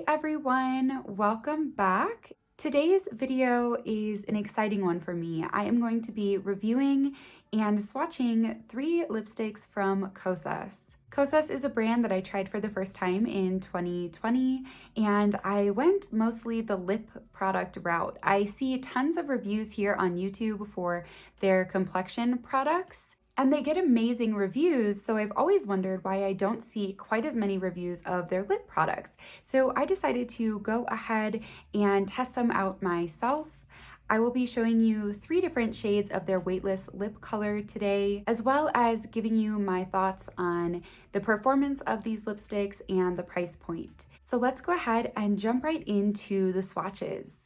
everyone, welcome back. Today's video is an exciting one for me. I am going to be reviewing and swatching 3 lipsticks from Kosas. Kosas is a brand that I tried for the first time in 2020, and I went mostly the lip product route. I see tons of reviews here on YouTube for their complexion products, and they get amazing reviews, so I've always wondered why I don't see quite as many reviews of their lip products. So I decided to go ahead and test them out myself. I will be showing you 3 different shades of their weightless lip color today, as well as giving you my thoughts on the performance of these lipsticks and the price point. So let's go ahead and jump right into the swatches.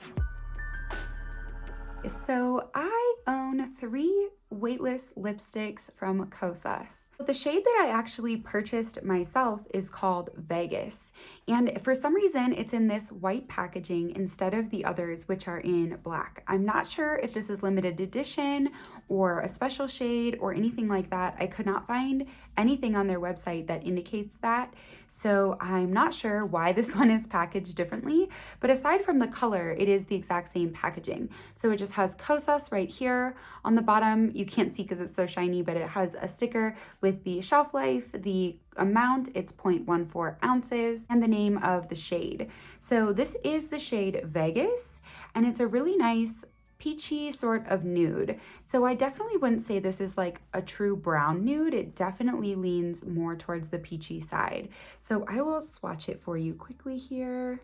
So I own 3 weightless lipsticks from Kosas. The shade that I actually purchased myself is called Vegas, and for some reason it's in this white packaging instead of the others, which are in black. I'm not sure if this is limited edition or a special shade or anything like that. I could not find anything on their website that indicates that, so I'm not sure why this one is packaged differently, but aside from the color, it is the exact same packaging. So it just has Kosas right here on the bottom. You can't see because it's so shiny, but it has a sticker with the shelf life, the amount, it's 0.14 ounces, and the name of the shade. So this is the shade Vegas, and it's a really nice peachy sort of nude. So I definitely wouldn't say this is like a true brown nude. It definitely leans more towards the peachy side. So I will swatch it for you quickly here.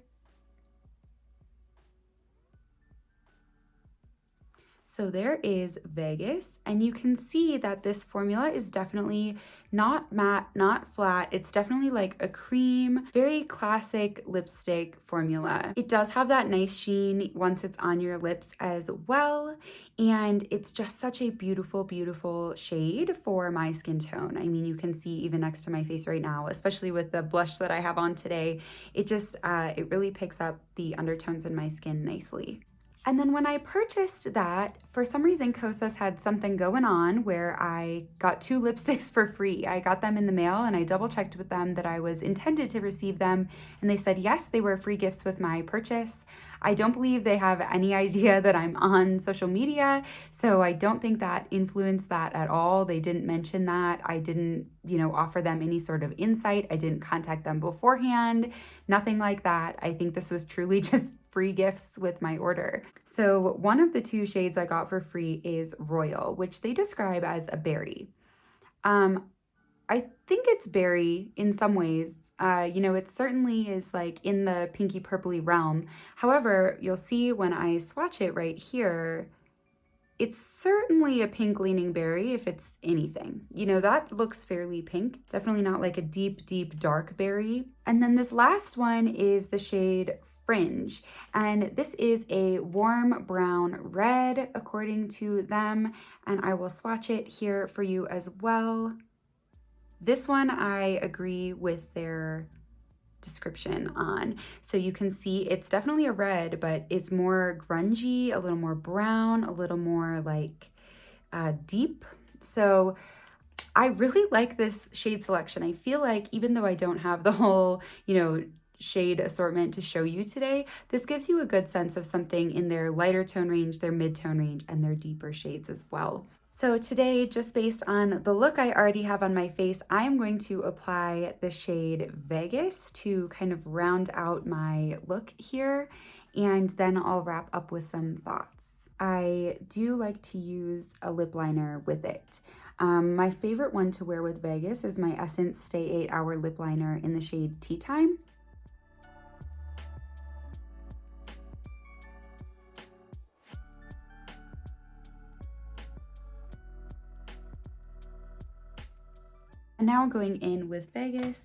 So there is Vegas, and you can see that this formula is definitely not matte, not flat. It's definitely like a cream, very classic lipstick formula. It does have that nice sheen once it's on your lips as well, and it's just such a beautiful, beautiful shade for my skin tone. I mean, you can see even next to my face right now, especially with the blush that I have on today, it just, it really picks up the undertones in my skin nicely. And then when I purchased that, for some reason, Kosas had something going on where I got 2 lipsticks for free. I got them in the mail and I double checked with them that I was intended to receive them. And they said, yes, they were free gifts with my purchase. I don't believe they have any idea that I'm on social media, so I don't think that influenced that at all. They didn't mention that. I didn't, offer them any sort of insight. I didn't contact them beforehand, nothing like that. I think this was truly just free gifts with my order. So one of the 2 shades I got for free is Royal, which they describe as a berry. I think it's berry in some ways. It certainly is like in the pinky purpley realm. However, you'll see when I swatch it right here, it's certainly a pink leaning berry if it's anything. That looks fairly pink. Definitely not like a deep, deep dark berry. And then this last one is the shade Fringe, and this is a warm brown red according to them, and I will swatch it here for you as well. This one I agree with their description on. So you can see it's definitely a red, but it's more grungy, a little more brown, a little more like deep. So I really like this shade selection. I feel like even though I don't have the whole, shade assortment to show you today, this gives you a good sense of something in their lighter tone range, their mid-tone range, and their deeper shades as well. So today, just based on the look I already have on my face, I am going to apply the shade Vegas to kind of round out my look here, and then I'll wrap up with some thoughts. I do like to use a lip liner with it. My favorite one to wear with Vegas is my Essence Stay 8 Hour Lip Liner in the shade Tea Time. And now going in with Vegas.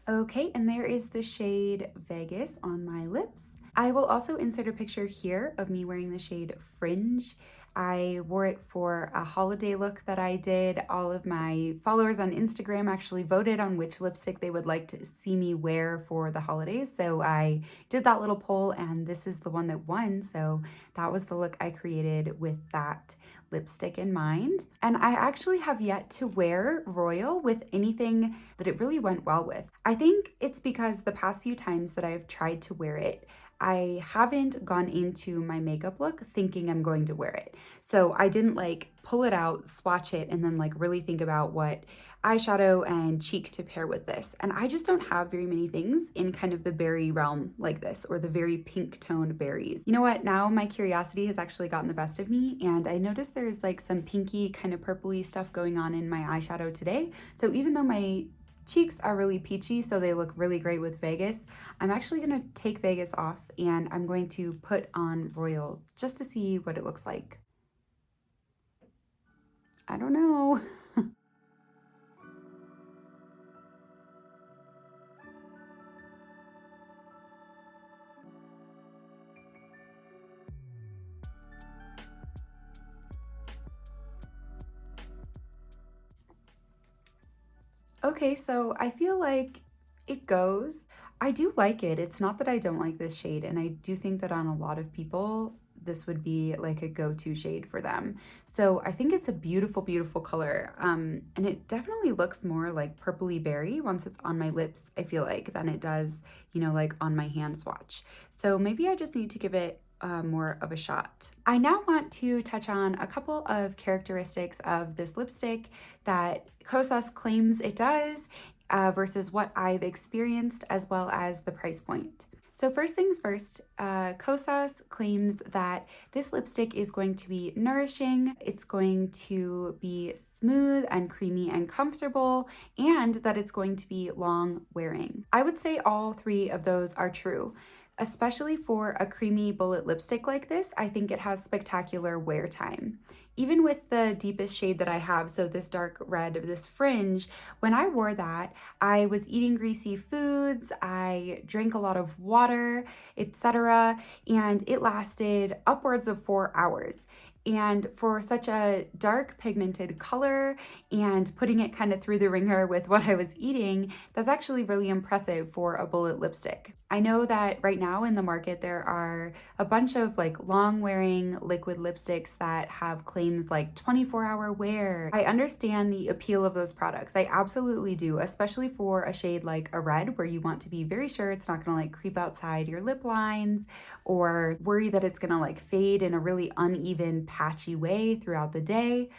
Okay, and there is the shade Vegas on my lips. I will also insert a picture here of me wearing the shade Fringe. I wore it for a holiday look that I did. All of my followers on Instagram actually voted on which lipstick they would like to see me wear for the holidays. So I did that little poll and this is the one that won. So that was the look I created with that lipstick in mind. And I actually have yet to wear Royal with anything that it really went well with. I think it's because the past few times that I've tried to wear it, I haven't gone into my makeup look thinking I'm going to wear it. So I didn't like pull it out, swatch it, and then like really think about what eyeshadow and cheek to pair with this. And I just don't have very many things in kind of the berry realm like this, or the very pink toned berries. You know what? Now my curiosity has actually gotten the best of me, and I noticed there's like some pinky kind of purpley stuff going on in my eyeshadow today. So even though my cheeks are really peachy, so they look really great with Vegas, I'm actually gonna take Vegas off and I'm going to put on Royal just to see what it looks like. I don't know. Okay, so I feel like it goes. I do like it. It's not that I don't like this shade, and I do think that on a lot of people, this would be like a go-to shade for them. So I think it's a beautiful, beautiful color. And it definitely looks more like purpley berry once it's on my lips, I feel like, than it does, you know, like on my hand swatch. So maybe I just need to give it more of a shot. I now want to touch on a couple of characteristics of this lipstick that Kosas claims it does versus what I've experienced, as well as the price point. So first things first, Kosas claims that this lipstick is going to be nourishing, it's going to be smooth and creamy and comfortable, and that it's going to be long wearing. I would say all three of those are true. Especially for a creamy bullet lipstick like this, I think it has spectacular wear time. Even with the deepest shade that I have, so this dark red, this fringe, when I wore that, I was eating greasy foods, I drank a lot of water, etc., and it lasted upwards of 4 hours. And for such a dark pigmented color and putting it kind of through the ringer with what I was eating, that's actually really impressive for a bullet lipstick. I know that right now in the market there are a bunch of like long wearing liquid lipsticks that have claims like 24-hour wear. I understand the appeal of those products. I absolutely do, especially for a shade like a red where you want to be very sure it's not gonna like creep outside your lip lines or worry that it's gonna like fade in a really uneven, patchy way throughout the day.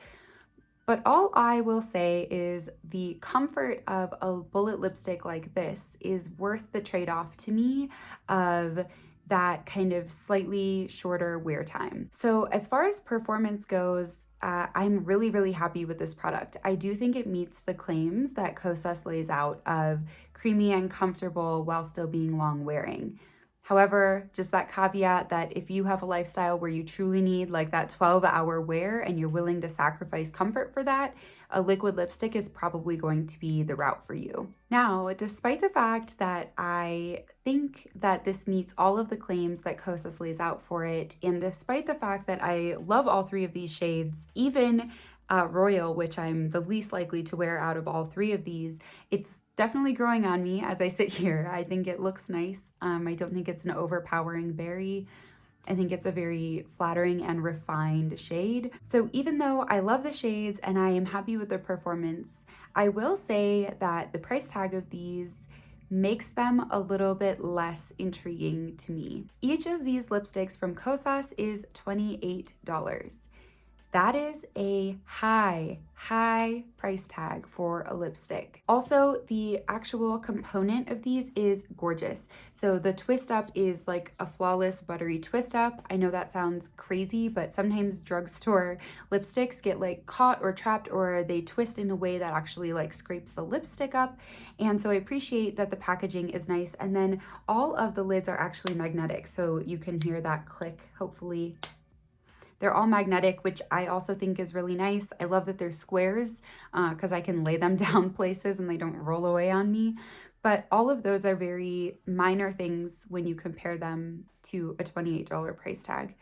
But all I will say is the comfort of a bullet lipstick like this is worth the trade-off to me of that kind of slightly shorter wear time. So as far as performance goes, I'm really, really happy with this product. I do think it meets the claims that Kosas lays out of creamy and comfortable while still being long wearing. However, just that caveat that if you have a lifestyle where you truly need like that 12-hour wear and you're willing to sacrifice comfort for that, a liquid lipstick is probably going to be the route for you. Now, despite the fact that I think that this meets all of the claims that Kosas lays out for it, and despite the fact that I love all three of these shades, even Royal, which I'm the least likely to wear out of all three of these, it's definitely growing on me as I sit here. I think it looks nice. I don't think it's an overpowering berry. I think it's a very flattering and refined shade. So even though I love the shades and I am happy with their performance, I will say that the price tag of these makes them a little bit less intriguing to me. Each of these lipsticks from Kosas is $28. That is a high price tag for a lipstick. Also, the actual component of these is gorgeous. So the twist up is like a flawless buttery twist up. I know that sounds crazy, but sometimes drugstore lipsticks get like caught or trapped, or they twist in a way that actually like scrapes the lipstick up. And so I appreciate that the packaging is nice. And then all of the lids are actually magnetic. So you can hear that click, hopefully. They're all magnetic, which I also think is really nice. I love that they're squares because I can lay them down places and they don't roll away on me. But all of those are very minor things when you compare them to a $28 price tag.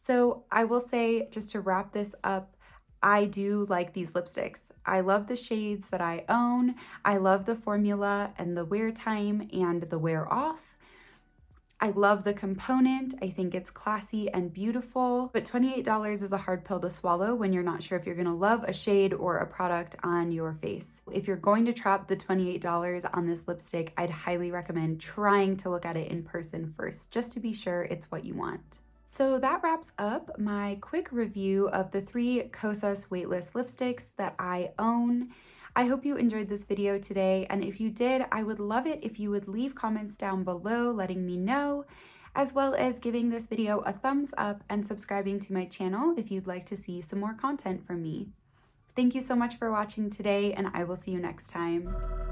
So I will say, just to wrap this up, I do like these lipsticks. I love the shades that I own. I love the formula and the wear time and the wear off. I love the component. I think it's classy and beautiful, but $28 is a hard pill to swallow when you're not sure if you're gonna love a shade or a product on your face. If you're going to trap the $28 on this lipstick, I'd highly recommend trying to look at it in person first, just to be sure it's what you want. So that wraps up my quick review of the 3 Kosas Weightless lipsticks that I own. I hope you enjoyed this video today, and if you did, I would love it if you would leave comments down below letting me know, as well as giving this video a thumbs up and subscribing to my channel if you'd like to see some more content from me. Thank you so much for watching today, and I will see you next time.